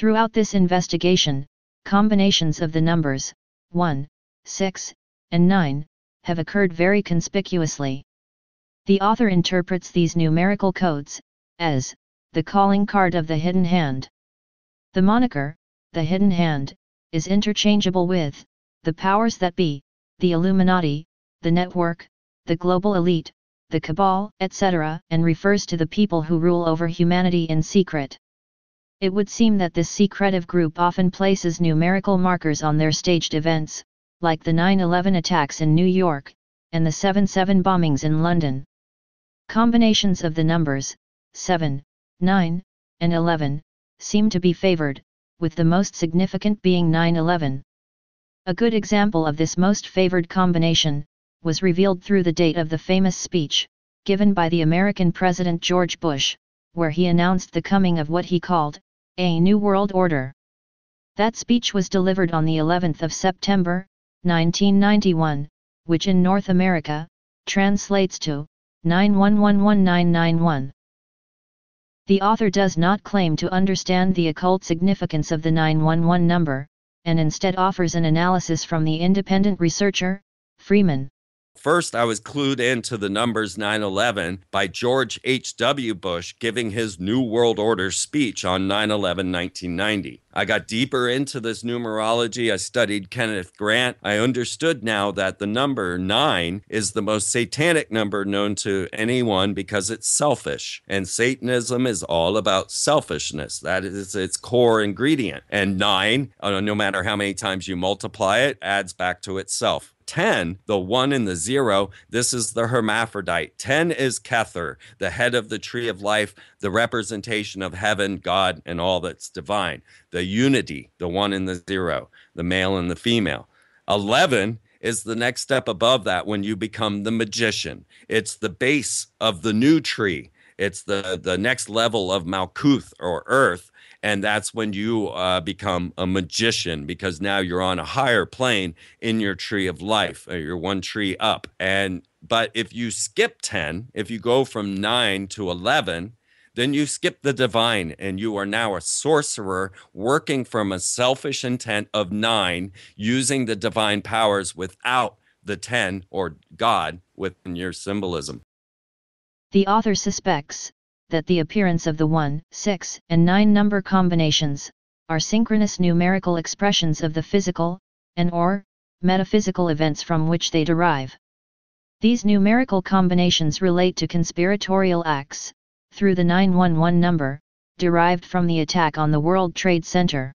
Throughout this investigation, combinations of the numbers 1, 6, and 9 have occurred very conspicuously. The author interprets these numerical codes as the calling card of the hidden hand. The moniker, the hidden hand, is interchangeable with the powers that be, the Illuminati, the network, the global elite, the cabal, etc., and refers to the people who rule over humanity in secret. It would seem that this secretive group often places numerical markers on their staged events, like the 9/11 attacks in New York, and the 7/7 bombings in London. Combinations of the numbers 7, 9, and 11 seem to be favored, with the most significant being 9/11. A good example of this most favored combination was revealed through the date of the famous speech given by the American President George Bush, where he announced the coming of what he called a new world order. That speech was delivered on the 11th of September, 1991, which in North America translates to 9111991. The author does not claim to understand the occult significance of the 911 number, and instead offers an analysis from the independent researcher, Freeman. First, I was clued into the numbers 9/11 by George H.W. Bush giving his New World Order speech on 9/11, 1990. I got deeper into this numerology. I studied Kenneth Grant. I understood now that the number 9 is the most satanic number known to anyone because it's selfish. And Satanism is all about selfishness. That is its core ingredient. And 9, no matter how many times you multiply it, adds back to itself. 10, the 1 and the 0, this is the hermaphrodite. 10 is Kether, the head of the tree of life, the representation of heaven, God, and all that's divine. The unity, the 1 and the 0, the male and the female. 11 is the next step above that when you become the magician. It's the base of the new tree. It's the next level of Malkuth or earth. And that's when you become a magician, because now you're on a higher plane in your tree of life. You're one tree up. But if you skip 10, if you go from 9 to 11, then you skip the divine, and you are now a sorcerer working from a selfish intent of 9, using the divine powers without the 10 or God within your symbolism. The author suspects that the appearance of the 1, 6, and 9 number combinations are synchronous numerical expressions of the physical and/or metaphysical events from which they derive. These numerical combinations relate to conspiratorial acts through the 911 number, derived from the attack on the World Trade Center.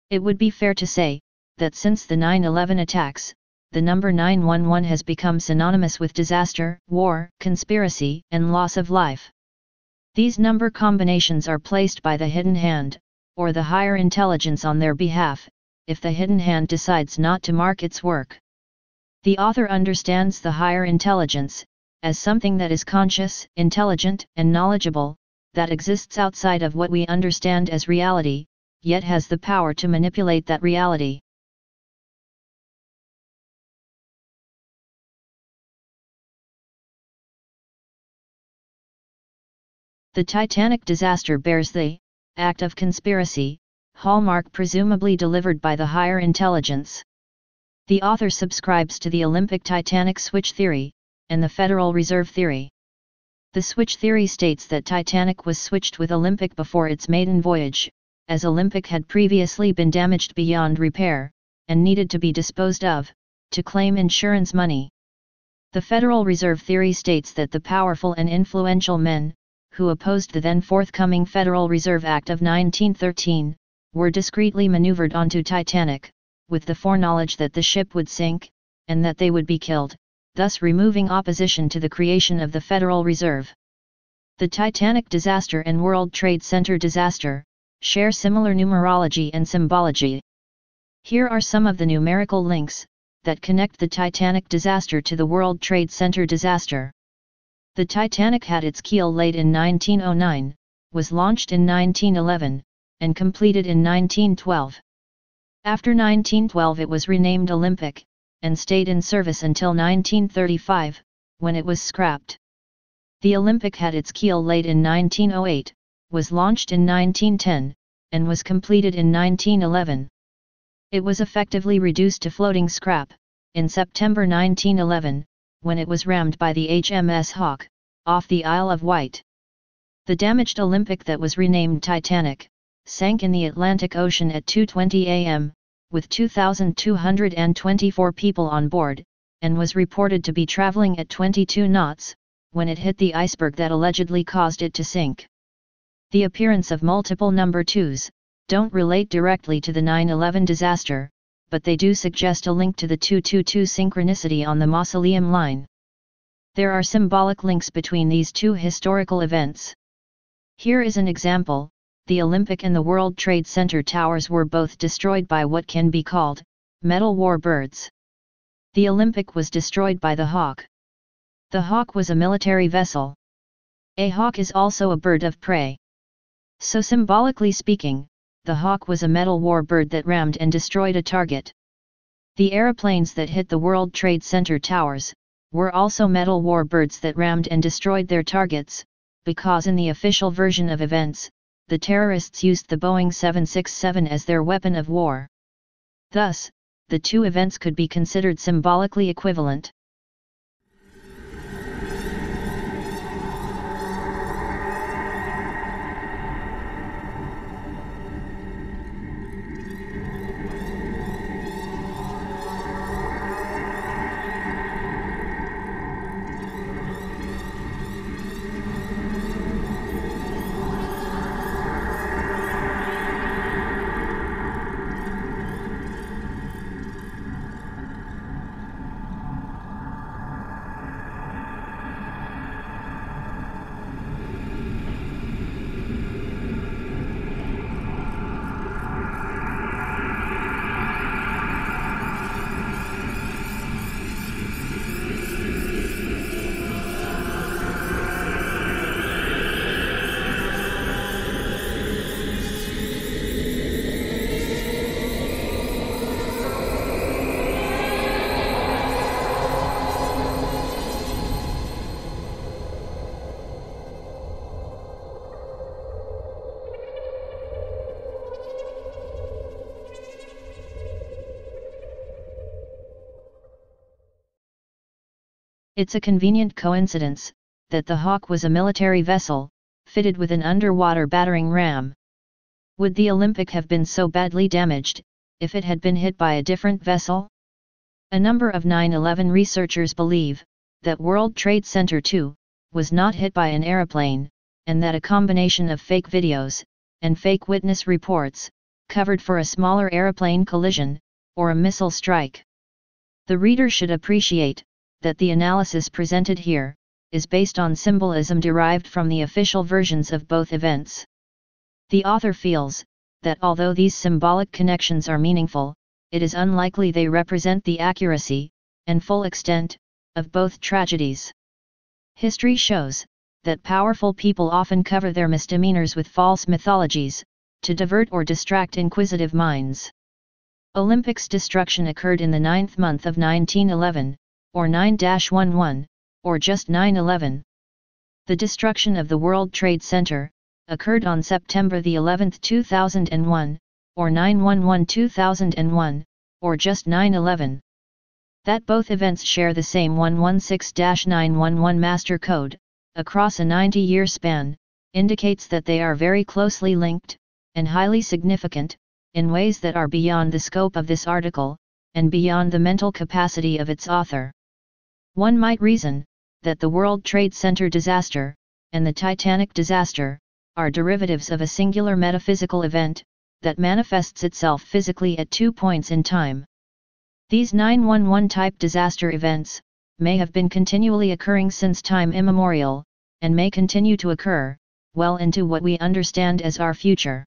It would be fair to say that since the 9/11 attacks, the number 911 has become synonymous with disaster, war, conspiracy, and loss of life. These number combinations are placed by the hidden hand, or the higher intelligence on their behalf, if the hidden hand decides not to mark its work. The author understands the higher intelligence as something that is conscious, intelligent, and knowledgeable, that exists outside of what we understand as reality, yet has the power to manipulate that reality. The Titanic disaster bears the act of conspiracy hallmark, presumably delivered by the higher intelligence. The author subscribes to the Olympic Titanic switch theory and the Federal Reserve theory. The switch theory states that Titanic was switched with Olympic before its maiden voyage, as Olympic had previously been damaged beyond repair and needed to be disposed of to claim insurance money. The Federal Reserve theory states that the powerful and influential men who opposed the then forthcoming Federal Reserve Act of 1913, were discreetly maneuvered onto Titanic, with the foreknowledge that the ship would sink, and that they would be killed, thus removing opposition to the creation of the Federal Reserve. The Titanic disaster and World Trade Center disaster share similar numerology and symbology. Here are some of the numerical links that connect the Titanic disaster to the World Trade Center disaster. The Titanic had its keel laid in 1909, was launched in 1911, and completed in 1912. After 1912 it was renamed Olympic, and stayed in service until 1935, when it was scrapped. The Olympic had its keel laid in 1908, was launched in 1910, and was completed in 1911. It was effectively reduced to floating scrap in September 1911, when it was rammed by the HMS Hawke, off the Isle of Wight. The damaged Olympic, that was renamed Titanic, sank in the Atlantic Ocean at 2:20 a.m., with 2,224 people on board, and was reported to be traveling at 22 knots, when it hit the iceberg that allegedly caused it to sink. The appearance of multiple number 2s don't relate directly to the 9/11 disaster, but they do suggest a link to the 222 synchronicity on the Mausoleum Line. There are symbolic links between these two historical events. Here is an example. The Olympic and the World Trade Center towers were both destroyed by what can be called metal war birds. The Olympic was destroyed by the Hawke. The Hawke was a military vessel. A hawk is also a bird of prey. So symbolically speaking, the Hawke was a metal war bird that rammed and destroyed a target. The aeroplanes that hit the World Trade Center towers were also metal war birds that rammed and destroyed their targets, because in the official version of events, the terrorists used the Boeing 767 as their weapon of war. Thus, the two events could be considered symbolically equivalent. It's a convenient coincidence that the Hawke was a military vessel, fitted with an underwater battering ram. Would the Olympic have been so badly damaged if it had been hit by a different vessel? A number of 9/11 researchers believe that World Trade Center 2 was not hit by an airplane, and that a combination of fake videos and fake witness reports covered for a smaller airplane collision or a missile strike. The reader should appreciate that the analysis presented here is based on symbolism derived from the official versions of both events. The author feels that although these symbolic connections are meaningful, it is unlikely they represent the accuracy and full extent of both tragedies. History shows that powerful people often cover their misdemeanors with false mythologies to divert or distract inquisitive minds. Olympic's destruction occurred in the 9th month of 1911, or 9-11, or just 9/11. The destruction of the World Trade Center occurred on September the 11th, 2001, or 9/11/2001, or just 9/11. That both events share the same 116-911 master code across a 90-year span indicates that they are very closely linked and highly significant in ways that are beyond the scope of this article and beyond the mental capacity of its author. One might reason that the World Trade Center disaster and the Titanic disaster are derivatives of a singular metaphysical event that manifests itself physically at 2 points in time. These 9/11 type disaster events may have been continually occurring since time immemorial, and may continue to occur well into what we understand as our future.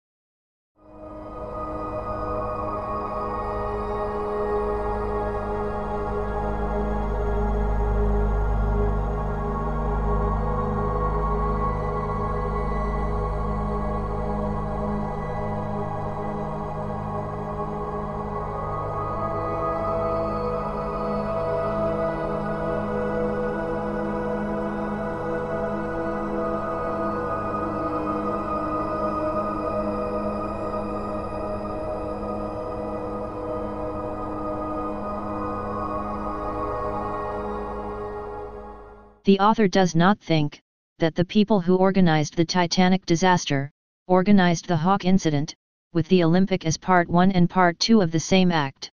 The author does not think that the people who organized the Titanic disaster organized the Hawke incident, with the Olympic as part 1 and part 2 of the same act.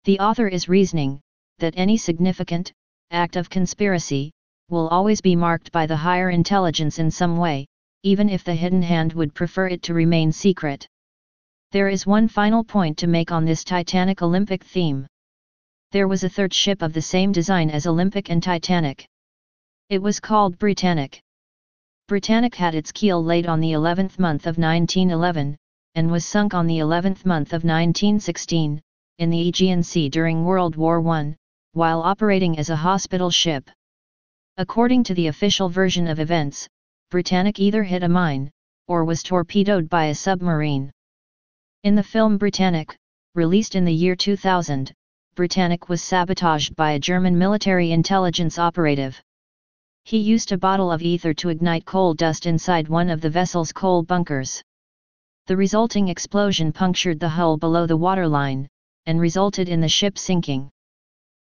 The author is reasoning that any significant act of conspiracy will always be marked by the higher intelligence in some way, even if the hidden hand would prefer it to remain secret. There is one final point to make on this Titanic Olympic theme. There was a third ship of the same design as Olympic and Titanic. It was called Britannic. Britannic had its keel laid on the 11th month of 1911, and was sunk on the 11th month of 1916, in the Aegean Sea during World War I, while operating as a hospital ship. According to the official version of events, Britannic either hit a mine, or was torpedoed by a submarine. In the film Britannic, released in the year 2000, Britannic was sabotaged by a German military intelligence operative. He used a bottle of ether to ignite coal dust inside one of the vessel's coal bunkers. The resulting explosion punctured the hull below the waterline, and resulted in the ship sinking.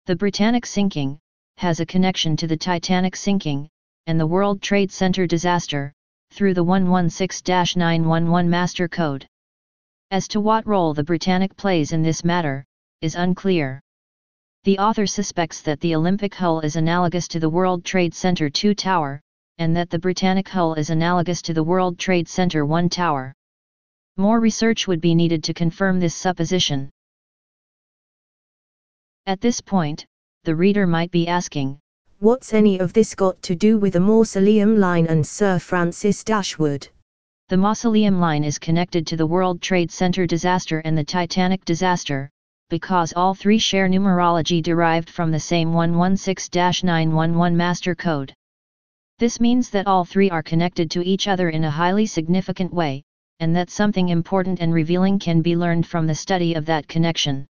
The Britannic sinking has a connection to the Titanic sinking, and the World Trade Center disaster, through the 116-911 Master Code. As to what role the Britannic plays in this matter, is unclear. The author suspects that the Olympic hull is analogous to the World Trade Center 2 tower, and that the Britannic hull is analogous to the World Trade Center 1 tower. More research would be needed to confirm this supposition. At this point, the reader might be asking, what's any of this got to do with the Mausoleum Line and Sir Francis Dashwood? The Mausoleum Line is connected to the World Trade Center disaster and the Titanic disaster, because all three share numerology derived from the same 116-911 Master Code. This means that all three are connected to each other in a highly significant way, and that something important and revealing can be learned from the study of that connection.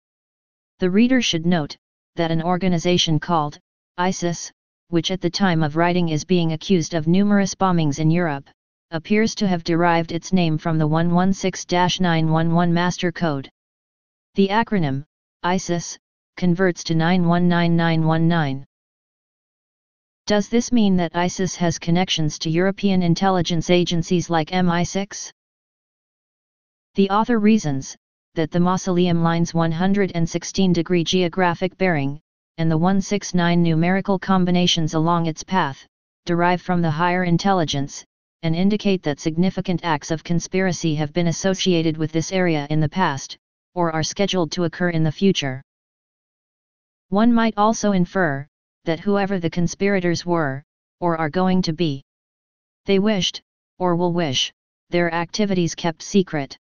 The reader should note that an organization called ISIS, which at the time of writing is being accused of numerous bombings in Europe, appears to have derived its name from the 116-911 Master Code. The acronym, ISIS, converts to 919919. Does this mean that ISIS has connections to European intelligence agencies like MI6? The author reasons that the Mausoleum Line's 116-degree geographic bearing, and the 169 numerical combinations along its path, derive from the higher intelligence, and indicate that significant acts of conspiracy have been associated with this area in the past, or are scheduled to occur in the future. One might also infer that whoever the conspirators were, or are going to be, they wished, or will wish, their activities kept secret.